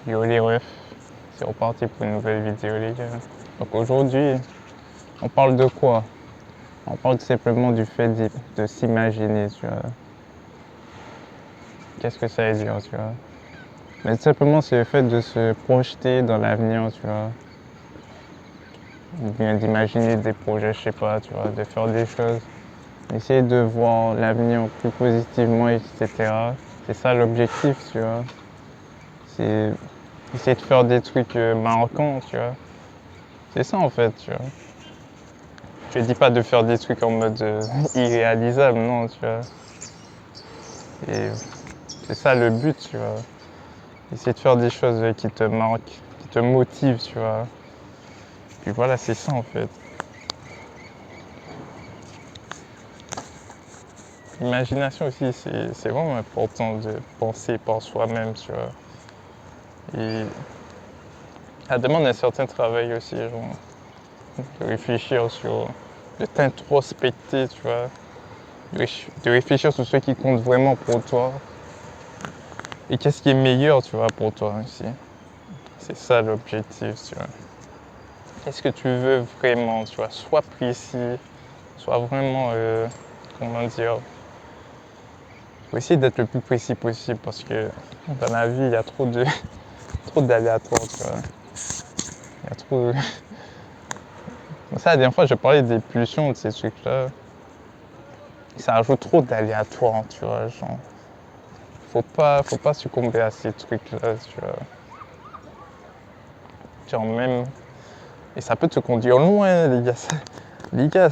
Yo les refs, c'est reparti pour une nouvelle vidéo les gars. Donc aujourd'hui, on parle de quoi? On parle simplement du fait de s'imaginer, tu vois. Qu'est-ce que ça veut dire, tu vois? Mais simplement c'est le fait de se projeter dans l'avenir, tu vois. Ou bien d'imaginer des projets, je sais pas, tu vois, de faire des choses. Essayer de voir l'avenir plus positivement, etc. C'est ça l'objectif, tu vois. C'est essayer de faire des trucs marquants, tu vois. C'est ça en fait, tu vois. Je dis pas de faire des trucs en mode irréalisable, non, tu vois. Et c'est ça le but, tu vois. Essayer de faire des choses qui te marquent, qui te motivent, tu vois. Puis voilà, c'est ça en fait. L'imagination aussi, c'est vraiment important de penser par soi-même, tu vois. Et ça demande un certain travail aussi, genre, de réfléchir sur, de t'introspecter, tu vois. De réfléchir sur ce qui compte vraiment pour toi. Et qu'est-ce qui est meilleur, tu vois, pour toi aussi. C'est ça l'objectif, tu vois. Qu'est-ce que tu veux vraiment, tu vois, sois précis, sois vraiment, comment dire, faut essayer d'être le plus précis possible parce que dans la vie, il y a trop de, trop d'aléatoires, tu vois. Il y a trop. Ça, la dernière fois, je parlais des pulsions de ces trucs-là. Ça ajoute trop d'aléatoires, tu vois, genre. Faut pas succomber à ces trucs-là, tu vois. Genre même. Et ça peut te conduire loin, les gars. Les gars,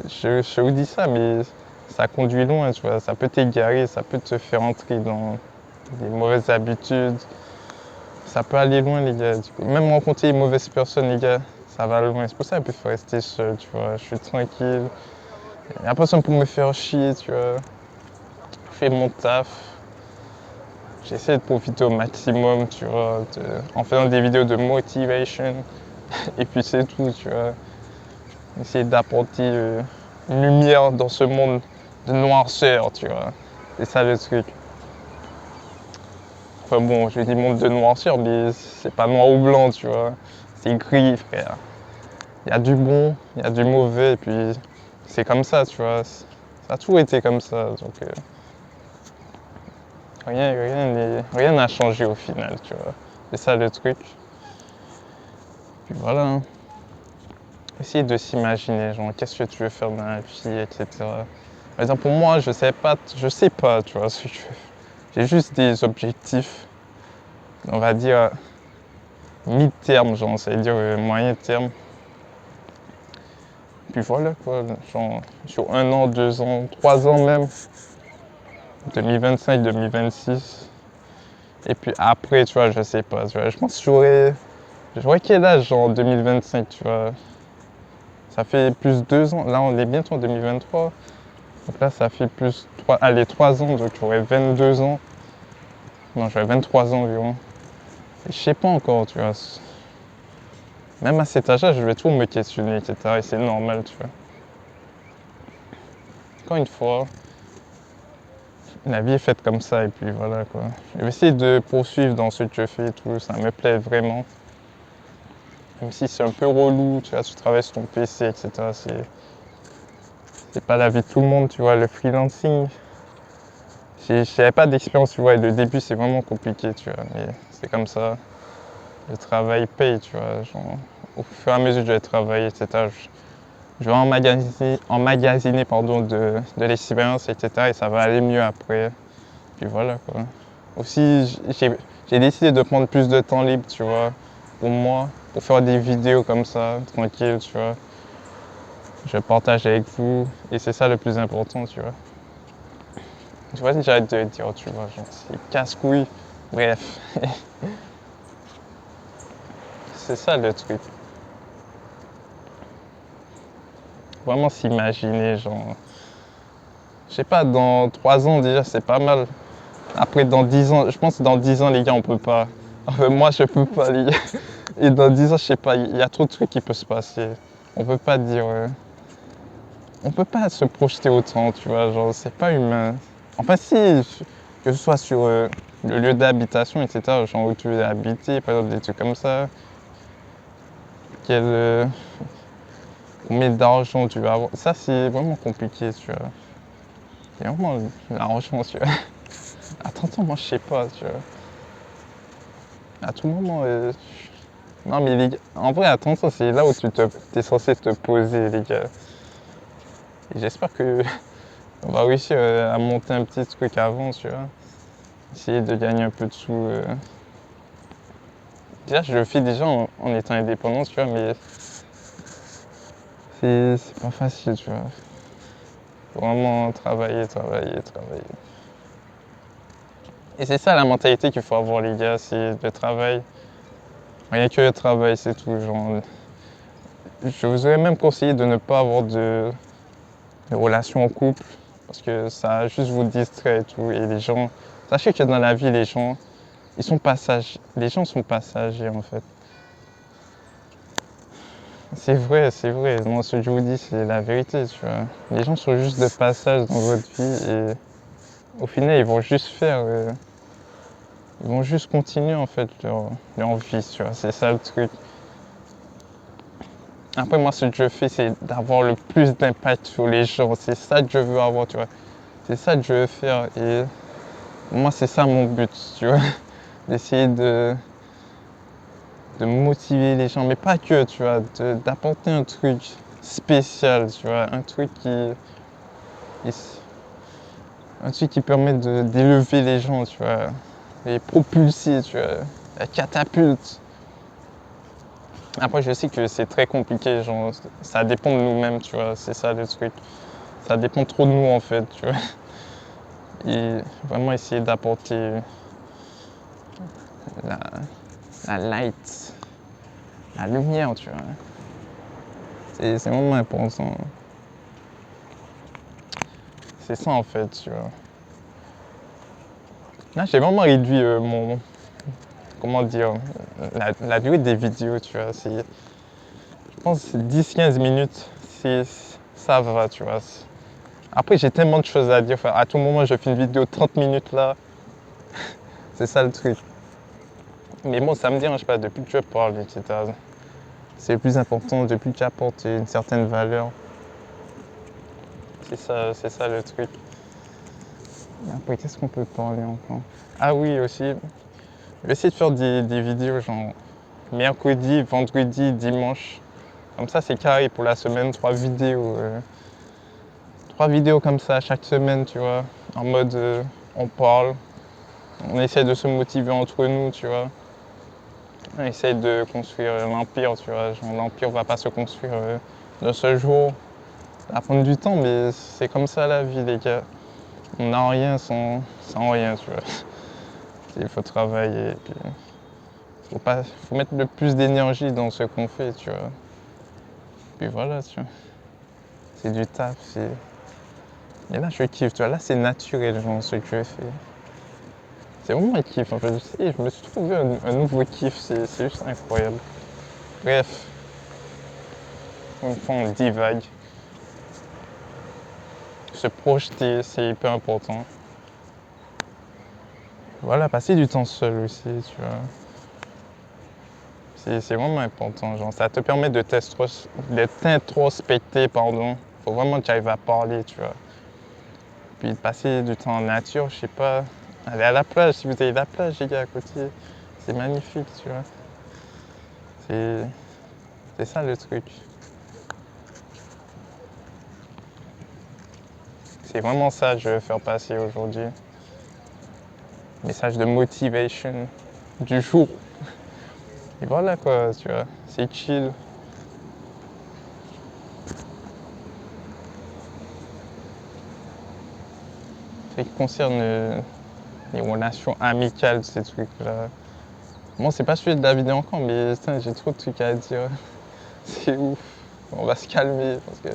je vous dis ça, mais ça conduit loin, tu vois. Ça peut t'égarer, ça peut te faire entrer dans des mauvaises habitudes. Ça peut aller loin, les gars. Du coup, même rencontrer une mauvaise personne, les gars, ça va loin. C'est pour ça que je peux rester seul, tu vois. Je suis tranquille. Il n'y a personne pour me faire chier, tu vois. Je fais mon taf. J'essaie de profiter au maximum, tu vois, en faisant des vidéos de motivation. Et puis c'est tout, tu vois. Essayer d'apporter une lumière dans ce monde de noirceur, tu vois. C'est ça le truc. Enfin bon, je dis monde de noirceur, mais c'est pas noir ou blanc, tu vois. C'est gris, frère. Il y a du bon, il y a du mauvais, et puis c'est comme ça, tu vois. Ça a toujours été comme ça, donc rien n'a changé au final, tu vois. C'est ça le truc. Puis voilà, hein. Essayer de s'imaginer, genre, qu'est-ce que tu veux faire dans la vie, etc. Par exemple, pour moi, je sais pas, tu vois, ce que je veux. J'ai juste des objectifs, on va dire, mi-terme, genre, ça veut dire moyen terme. Puis voilà, quoi, genre, sur 1 an, 2 ans, 3 ans même, 2025, 2026. Et puis après, tu vois, je sais pas, tu vois, je pense que j'aurais quel âge, genre, en 2025, tu vois. Ça fait plus de 2 ans, là, on est bientôt en 2023. Donc là, ça fait plus 3 ans, donc j'aurais 22 ans. Non, j'aurais 23 ans environ. Et je sais pas encore, tu vois. Même à cet âge-là, je vais toujours me questionner, etc. Et c'est normal, tu vois. Encore une fois, la vie est faite comme ça, et puis voilà, quoi. Je vais essayer de poursuivre dans ce que je fais et tout, ça me plaît vraiment. Même si c'est un peu relou, tu vois, tu travailles sur ton PC, etc. C'est pas la vie de tout le monde, tu vois. Le freelancing, j'avais pas d'expérience, tu vois. Et le début, c'est vraiment compliqué, tu vois. Mais c'est comme ça. Le travail paye, tu vois. Genre, au fur et à mesure que je vais travailler, etc., je vais emmagasiner pardon, de l'expérience, etc. Et ça va aller mieux après. Puis voilà, quoi. Aussi, j'ai décidé de prendre plus de temps libre, tu vois, pour moi, pour faire des vidéos comme ça, tranquille, tu vois. Je partage avec vous et c'est ça le plus important, tu vois. Tu vois, si j'arrête de le dire, tu vois, genre, c'est casse-couille. Bref, c'est ça le truc. Vraiment s'imaginer, genre, je sais pas, dans 3 ans déjà, c'est pas mal. Après, dans 10 ans, je pense que dans 10 ans, les gars, on peut pas. Enfin, moi, je peux pas, les gars. Et dans 10 ans, je sais pas, il y a trop de trucs qui peuvent se passer. On peut pas dire. On peut pas se projeter autant, tu vois, genre, c'est pas humain. Enfin, si, que ce soit sur le lieu d'habitation, etc., genre où tu veux habiter, par exemple des trucs comme ça, combien d'argent tu vas avoir. Ça, c'est vraiment compliqué, tu vois. C'est vraiment l'argent, tu vois. À 30 ans, moi, je sais pas, tu vois. À tout moment, non, mais les gars, en vrai, à 30 ans, c'est là où t'es censé te poser, les gars. Et j'espère que on va réussir à monter un petit truc avant, tu vois. Essayer de gagner un peu de sous. Déjà, je le fais déjà en étant indépendant, tu vois, mais c'est pas facile, tu vois. Faut vraiment travailler, travailler, travailler. Et c'est ça la mentalité qu'il faut avoir, les gars, c'est le travail. Rien que le travail, c'est tout. Genre, je vous aurais même conseillé de ne pas avoir de relations en couple, parce que ça juste vous distrait et tout. Et les gens, sachez que dans la vie, les gens, les gens sont passagers en fait. C'est vrai, c'est vrai. Moi, ce que je vous dis, c'est la vérité, tu vois. Les gens sont juste de passage dans votre vie et au final, ils vont juste continuer en fait leur vie, tu vois. C'est ça le truc. Après, moi, ce que je fais, c'est d'avoir le plus d'impact sur les gens. C'est ça que je veux avoir, tu vois. C'est ça que je veux faire et moi, c'est ça mon but, tu vois. D'essayer de motiver les gens, mais pas que, tu vois, d'apporter un truc spécial, tu vois, un truc qui permet d'élever les gens, tu vois, les propulser, tu vois, la catapulte. Après, je sais que c'est très compliqué, genre, ça dépend de nous-mêmes, tu vois, c'est ça le truc. Ça dépend trop de nous, en fait, tu vois. Et vraiment essayer d'apporter la, la light, la lumière, tu vois. C'est vraiment important. C'est ça, en fait, tu vois. Là, j'ai vraiment réduit comment dire, la durée des vidéos, tu vois. Je pense que c'est 10-15 minutes, ça va, tu vois. Après, j'ai tellement de choses à dire. Enfin, à tout moment, je fais une vidéo de 30 minutes là. C'est ça le truc. Mais bon, ça me dérange pas depuis que je parle, etc. C'est le plus important, depuis que tu apportes une certaine valeur. C'est ça le truc. Après, qu'est-ce qu'on peut parler encore? Ah oui, aussi, je vais essayer de faire des vidéos genre mercredi, vendredi, dimanche. Comme ça, c'est carré pour la semaine, 3 vidéos. 3 vidéos comme ça chaque semaine, tu vois. En mode, on parle, on essaie de se motiver entre nous, tu vois. On essaie de construire l'empire, tu vois. Genre, l'empire va pas se construire d'un seul jour. Ça va prendre du temps, mais c'est comme ça la vie, les gars. On n'a rien sans rien, tu vois. Il faut travailler, puis faut mettre le plus d'énergie dans ce qu'on fait, tu vois. Puis voilà, tu vois. C'est du taf, Et là, je kiffe, tu vois. Là, c'est naturel, genre, ce que je fais. C'est vraiment un kiff, en fait. Je me suis trouvé un nouveau kiff, c'est juste incroyable. Bref, une fois on divague. Se projeter, c'est hyper important. Voilà, passer du temps seul aussi, tu vois. C'est vraiment important, genre, ça te permet de t'introspecter, pardon. Faut vraiment que tu arrives à parler, tu vois. Puis de passer du temps en nature, je sais pas. Aller à la plage, si vous avez la plage, les gars, à côté. C'est magnifique, tu vois. C'est c'est ça le truc. C'est vraiment ça que je veux faire passer aujourd'hui. Message de motivation du jour. Et voilà quoi, tu vois, c'est chill. Ce qui concerne les relations amicales, ces trucs-là. Bon, c'est pas celui de la vidéo encore, mais putain, j'ai trop de trucs à dire. C'est ouf. On va se calmer parce que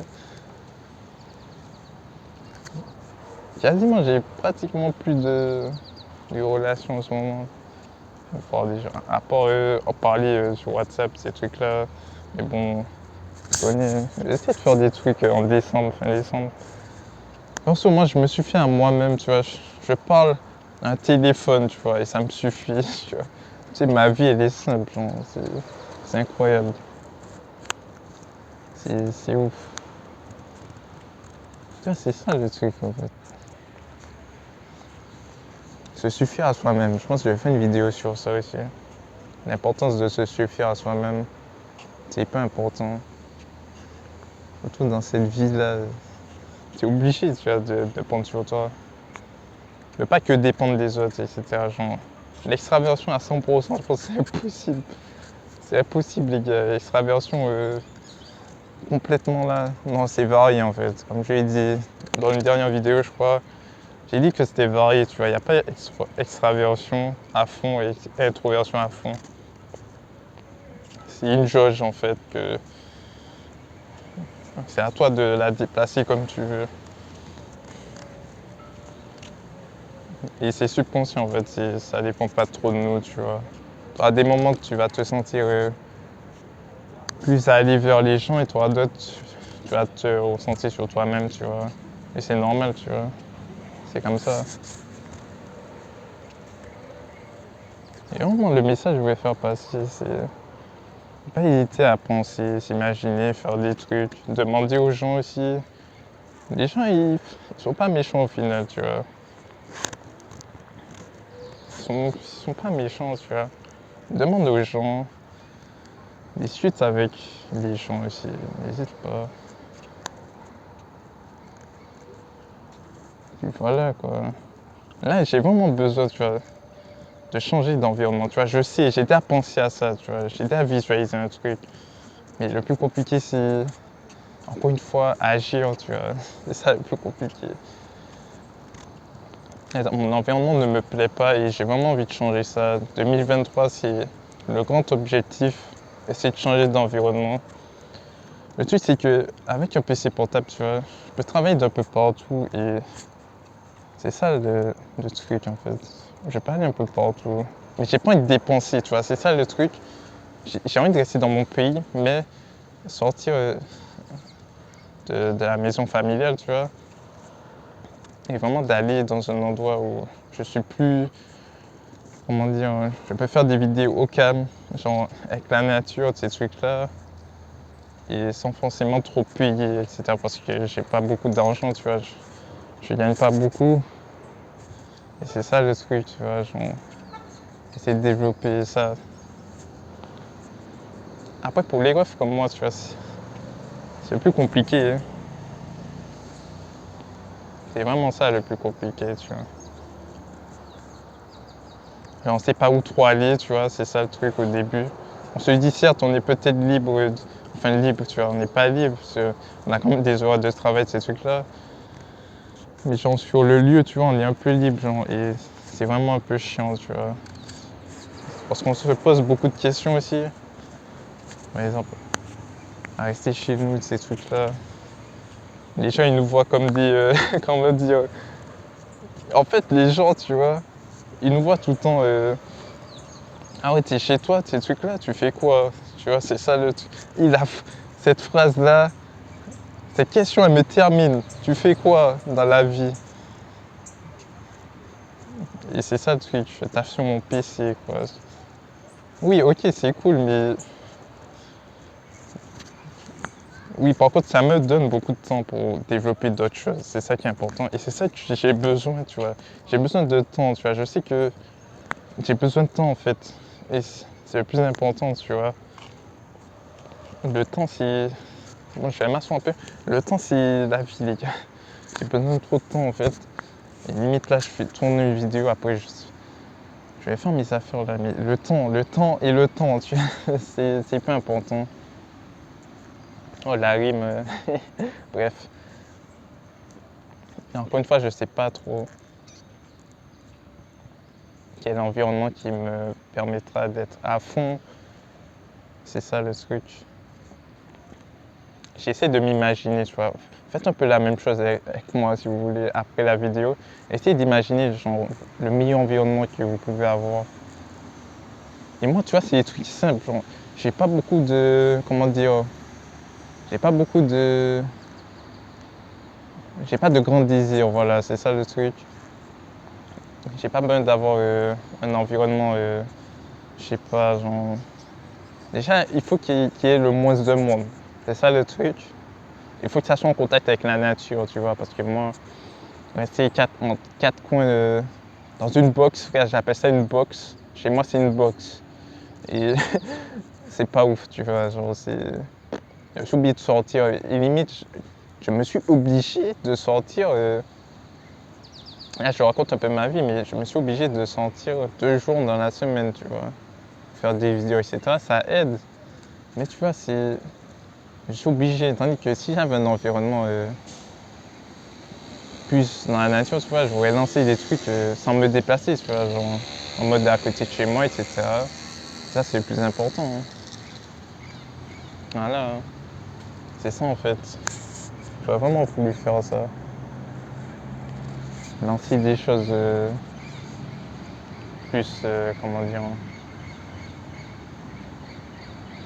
quasiment j'ai pratiquement plus de relations en ce moment. À part en parler sur WhatsApp, ces trucs-là. Mais bon, je connais. J'essaie de faire des trucs en décembre, fin décembre. En ce moment, je me suis fait à moi-même, tu vois. Je parle un téléphone, tu vois, et ça me suffit, tu vois. Tu sais, ma vie, elle est simple, genre, c'est incroyable. C'est ouf. Tu vois, c'est ça le truc, en fait. Se suffire à soi-même. Je pense que je vais faire une vidéo sur ça aussi. L'importance de se suffire à soi-même, c'est hyper important. Surtout dans cette vie-là, tu es obligé, tu vois, de prendre sur toi. Ne pas que dépendre des autres, etc. Genre, l'extraversion à 100%, je pense que c'est impossible. C'est impossible, les gars. L'extraversion complètement là. Non, c'est varié en fait. Comme je l'ai dit dans une dernière vidéo, je crois, j'ai dit que c'était varié, tu vois. Il n'y a pas extraversion à fond et introversion à fond. C'est une jauge en fait que c'est à toi de la déplacer comme tu veux. Et c'est subconscient en fait, ça dépend pas trop de nous, tu vois. À des moments que tu vas te sentir plus à aller vers les gens et tu auras d'autres, tu vas te ressentir sur toi-même, tu vois. Et c'est normal, tu vois. C'est comme ça. Et vraiment, le message que je voulais faire passer, c'est pas hésiter à penser, s'imaginer, faire des trucs, demander aux gens aussi. Les gens, ils sont pas méchants au final, tu vois. Ils sont pas méchants, tu vois. Demande aux gens, discute avec les gens aussi, n'hésite pas. Puis voilà, quoi. Là, j'ai vraiment besoin, tu vois, de changer d'environnement, tu vois. Je sais, j'ai déjà pensé à ça, tu vois. J'ai déjà visualisé un truc. Mais le plus compliqué, c'est, encore une fois, agir, tu vois. C'est ça le plus compliqué. Mon environnement ne me plaît pas et j'ai vraiment envie de changer ça. 2023, c'est le grand objectif, essayer de changer d'environnement. Le truc, c'est que avec un PC portable, tu vois, je peux travailler d'un peu partout et c'est ça le truc en fait. Je peux aller un peu partout, mais j'ai pas envie de dépenser, tu vois. C'est ça le truc. J'ai envie de rester dans mon pays, mais sortir de la maison familiale, tu vois, et vraiment d'aller dans un endroit où je suis plus, comment dire, je peux faire des vidéos au calme, genre avec la nature, ces trucs-là, et sans forcément trop payer, etc. Parce que j'ai pas beaucoup d'argent, tu vois, je gagne pas beaucoup. Et c'est ça le truc, tu vois, genre, essayer de développer ça. Après, pour les refs comme moi, tu vois, c'est plus compliqué, hein. C'est vraiment ça le plus compliqué, tu vois. Et on sait pas où trop aller, tu vois, c'est ça le truc au début. On se dit certes, on est peut-être libre, enfin libre, tu vois, on n'est pas libre, parce qu'on a quand même des horaires de travail, ces trucs-là. Mais genre sur le lieu, tu vois, on est un peu libre, genre, et c'est vraiment un peu chiant, tu vois. Parce qu'on se pose beaucoup de questions aussi. Par exemple, à rester chez nous, ces trucs-là. Les gens, ils nous voient comme des, comment dire. En fait, les gens, tu vois, ils nous voient tout le temps. Ah ouais, t'es chez toi, ces trucs-là, tu fais quoi? Tu vois, c'est ça le truc. Cette phrase-là, cette question, elle me termine. Tu fais quoi dans la vie? Et c'est ça le truc, je taffe sur mon PC, quoi. Oui, ok, c'est cool, mais oui, par contre, ça me donne beaucoup de temps pour développer d'autres choses. C'est ça qui est important. Et c'est ça que j'ai besoin, tu vois. J'ai besoin de temps, tu vois. Je sais que j'ai besoin de temps, en fait. Et c'est le plus important, tu vois. Le temps, c'est... Bon, je vais m'asseoir un peu. Le temps, c'est la vie, les gars. J'ai besoin de trop de temps, en fait. Et limite, là, je fais tourner une vidéo. Après, je vais faire mes affaires, là. Mais le temps et le temps, tu vois. C'est pas important. Oh, la rime. Bref. Et encore une fois, je sais pas trop quel environnement qui me permettra d'être à fond. C'est ça le truc. J'essaie de m'imaginer, tu vois. Faites un peu la même chose avec moi si vous voulez après la vidéo. Essayez d'imaginer genre, le meilleur environnement que vous pouvez avoir. Et moi, tu vois, c'est des trucs simples. Genre, j'ai pas beaucoup de. Comment dire? J'ai pas beaucoup de. J'ai pas de grands désirs, voilà, c'est ça le truc. j'ai pas besoin d'avoir un environnement, je sais pas, genre... Déjà, il faut qu'il y ait le moins de monde. C'est ça le truc. Il faut que ça soit en contact avec la nature, tu vois, parce que moi, rester en quatre coins dans une box, frère, j'appelle ça une box. Chez moi, c'est une box. Et c'est pas ouf, tu vois, genre, c'est... J'ai oublié de sortir. Et limite, je me suis obligé de sortir. Là, je raconte un peu ma vie, mais je me suis obligé de sortir 2 jours dans la semaine, tu vois. Faire des vidéos, etc. Ça aide. Mais tu vois, je suis obligé. Tandis que si j'avais un environnement plus dans la nature, tu vois, j'aurais lancé des trucs sans me déplacer, tu vois, genre en mode à côté de chez moi, etc. Ça, c'est le plus important, hein. Voilà, hein. C'est ça en fait. J'aurais vraiment voulu faire ça. Lancer des choses plus, comment dire,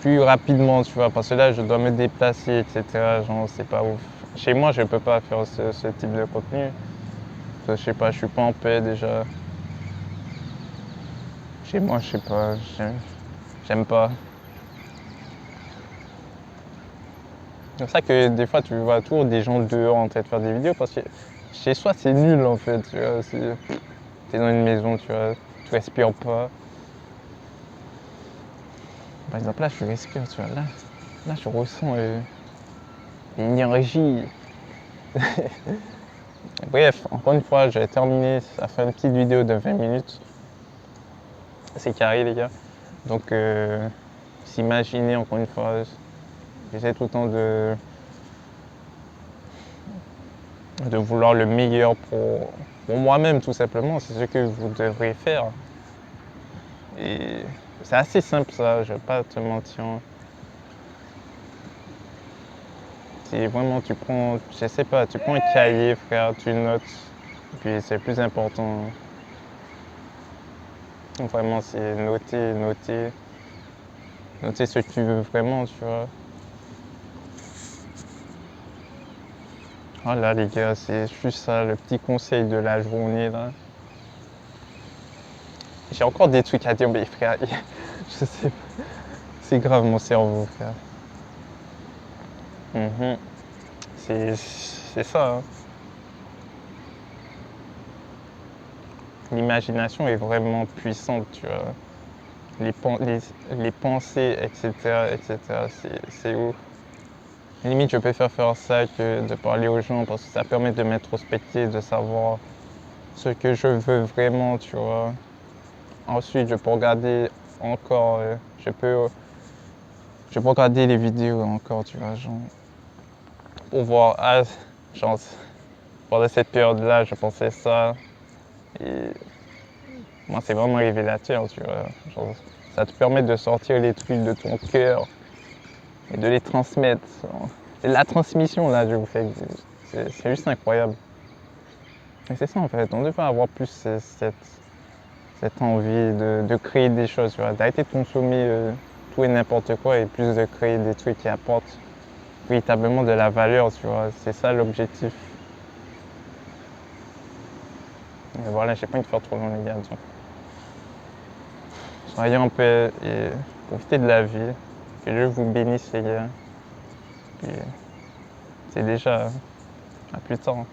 plus rapidement, tu vois, parce que là, je dois me déplacer, etc. Genre, c'est pas ouf. Chez moi, je peux pas faire ce type de contenu. Je sais pas, je suis pas en paix déjà. Chez moi, je sais pas, j'aime pas. C'est pour ça que des fois, tu vois toujours des gens dehors en train de faire des vidéos parce que chez soi, c'est nul en fait, tu vois. T'es dans une maison, tu vois, tu respires pas. Par exemple, là, je respire, tu vois. Là je ressens une énergie. Bref, encore une fois, j'ai terminé. Ça fait une petite vidéo de 20 minutes. C'est carré, les gars. Donc, s'imaginer, encore une fois, j'essaie tout le temps de vouloir le meilleur pour moi-même, tout simplement. C'est ce que vous devrez faire. Et c'est assez simple, ça, je vais pas te mentir. C'est vraiment, tu prends, je sais pas, tu prends un cahier, frère, tu notes. Puis c'est le plus important. Vraiment, c'est noter ce que tu veux vraiment, tu vois. Voilà, les gars, c'est juste ça, le petit conseil de la journée, là. J'ai encore des trucs à dire, mais frère, je sais pas. C'est grave, mon cerveau, frère. Mhm. C'est ça, hein. L'imagination est vraiment puissante, tu vois. Les pensées, etc., etc., c'est ouf. Limite, je préfère faire ça que de parler aux gens parce que ça permet de m'introspecter, de savoir ce que je veux vraiment, tu vois. Ensuite, je peux regarder encore, je peux regarder les vidéos encore, tu vois, genre, pour voir, ah, genre, pendant cette période-là, je pensais ça. Et moi, c'est vraiment révélateur, tu vois. Genre, ça te permet de sortir les trucs de ton cœur et de les transmettre. Et la transmission, là, je vous fais, c'est juste incroyable. Et c'est ça, en fait, on devrait avoir plus cette envie de créer des choses, tu vois, d'arrêter de consommer tout et n'importe quoi et plus de créer des trucs qui apportent véritablement de la valeur, tu vois. C'est ça l'objectif. Et voilà, j'ai pas envie de faire trop long, les gars. Donc, soyez en paix et profitez de la vie. Que Dieu vous bénisse, les gars. Puis, c'est déjà, à plus tard.